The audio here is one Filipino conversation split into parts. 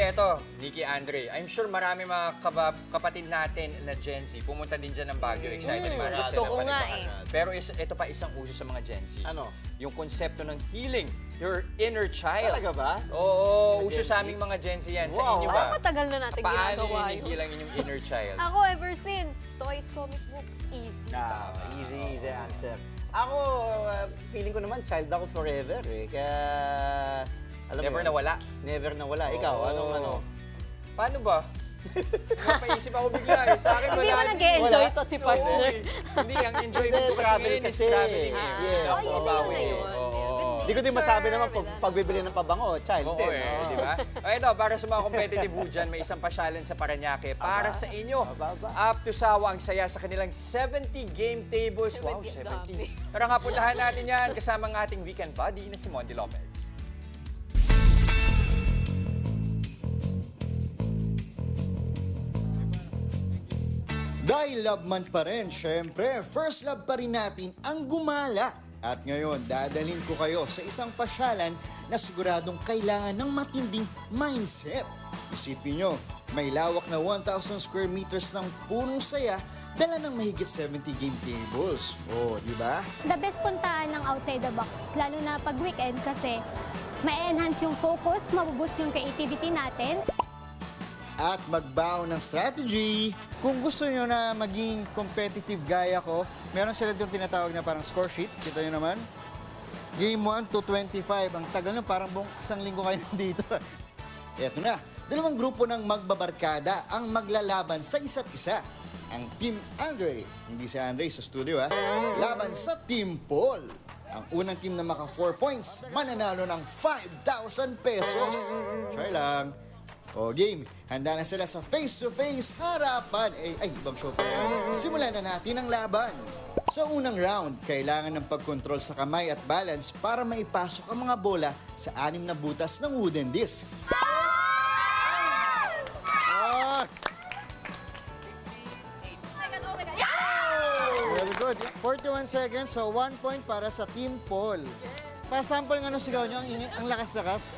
eto, Nikki Andre, I'm sure marami mga kapatid natin na Gen Z, pumunta din dyan ng Baguio, excited ba sa gusto ko nga eh. Pero ito pa isang uso sa mga Gen Z. Ano? Yung konsepto ng healing your inner child. Talaga ba? Oo, uso Gen Z? sa aming mga Gen Z yan. Sa Wow. inyo ba? Matagal na natin Paano ginagawa yung yun. hihilang inyong inner child? Ako ever since, toys, comic books, easy. Easy answer. Ako, feeling ko naman, child ako forever eh. Kaya, alam mo Never yun, nawala? Never nawala. Ikaw, Oo. anong ano? Paano ba? Napaisip ako bigla eh. Sa akin Hindi wala. ba nag-e-enjoy Wala. to si partner? Hindi, ang enjoy Hindi, ko kasi travel ngayon is kasi. traveling eh. Yes. Oh, yun Babawi na eh. yun. Oo. Hindi ko din masabi naman pagbibili ng pabango, child Oo din. eh, no? di ba? Ito, para sa mga competitive ho dyan, may isang pasyalan sa Parañaque para sa inyo. Aba. Up to sawa ang saya sa kanilang 70 game tables. Wow, 70, dami. 70. Tara nga puntahan natin yan kasama ang ating weekend buddy na si Monty Lopez. Dahil love month pa rin, syempre, first love pa rin natin ang gumala. At ngayon, dadalhin ko kayo sa isang pasyalan na siguradong kailangan ng matinding mindset. Isipin nyo, may lawak na 1,000 square meters ng punong saya, dala ng mahigit 70 game tables. Oh, di ba? The best puntahan ng outside the box, lalo na pag weekend kasi ma-enhance yung focus, mabuboost yung creativity natin. At magbaon ng strategy. Kung gusto nyo na maging competitive gaya ko, meron sila yung tinatawag na parang score sheet. Kita nyo naman. Game 1 to 25. Ang tagal nun, parang buong isang linggo kayo nandito. Eto na, dalawang grupo ng magbabarkada ang maglalaban sa isa't isa. Ang Team Andre, hindi si Andre sa studio ha, laban sa Team Paul. Ang unang team na maka 4 points, mananalo ng 5,000 pesos. Try lang. O game, handa na sila sa face-to-face harapan. Ibang show pa yan. Simulan na natin ang laban. Sa unang round, kailangan ng pagkontrol sa kamay at balance para maipasok ang mga bola sa 6 na butas ng wooden disc. Very good. 41 seconds, so 1 point para sa Team Paul. Pa-sample ng ano sigaw nyo, ang lakas-lakas.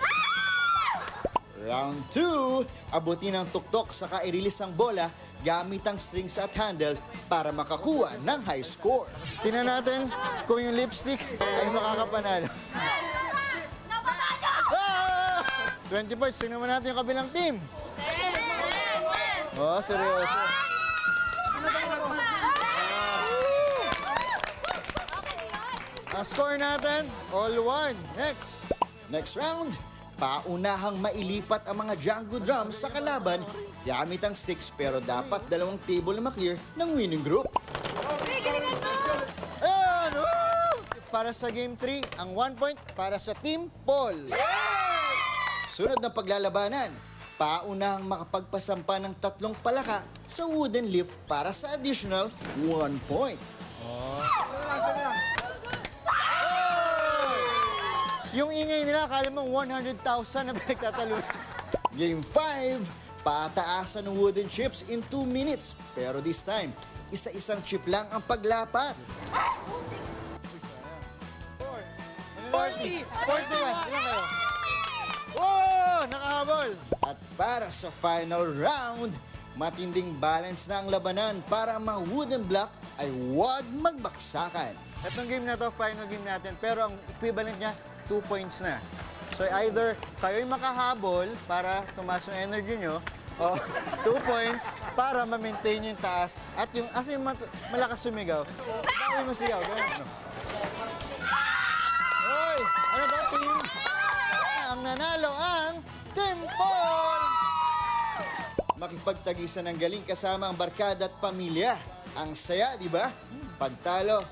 Round 2, abutin ang tuktok saka i-release ang bola gamit ang strings at handle para makakuha ng high score. Tingnan natin kung yung lipstick ay makakapanalo. Ah! 20 points, tingnan mo natin yung kabilang team. Oh, seryoso. Ang score natin, all one. Next round, paunahang mailipat ang mga Django drums sa kalaban gamit ang sticks pero dapat dalawang table na maklear ng winning group. Ayan! Woo! Para sa game 3, ang 1 point para sa Team Paul. Sunod na paglalabanan, paunahang makapagpasampa ng 3 palaka sa wooden lift para sa additional 1 point. Yung ingay nila, akala mo 100,000 na pinagtatalunan. Game 5, pataasan ng wooden chips in 2 minutes. Pero this time, isa-isang chip lang ang paglapat. 40! 41! Ilan kayo? Oh! Nakahabol! At para sa final round, matinding balance na ang labanan para ang mga wooden block ay huwag magbaksakan. Itong game na to, final game natin, pero ang equivalent niya, 2 points na. So either kayo'y makahabol para tumaas yung energy nyo, o 2 points para ma-maintain yung taas. At yung, yung malakas sumigaw, bawin mo sigaw. Ganun. Hoy! Ano ba, team? Ang nanalo ang Team Paul! Makipagtagisan ng galing kasama ang barkada at pamilya. Ang saya, di ba? Pagtalo,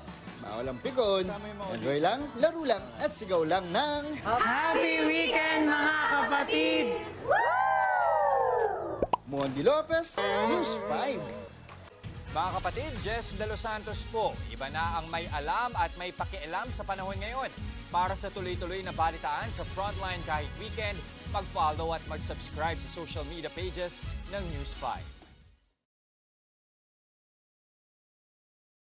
walang pikon, enjoy lang, laro lang, at sigaw lang ng Happy weekend mga kapatid! Monty Lopez, News 5. Mga kapatid, Jess De Los Santos po. Iba na ang may alam at may pakialam sa panahon ngayon. Para sa tuloy-tuloy na balitaan sa Frontline kahit weekend, mag-follow at mag-subscribe sa social media pages ng News 5.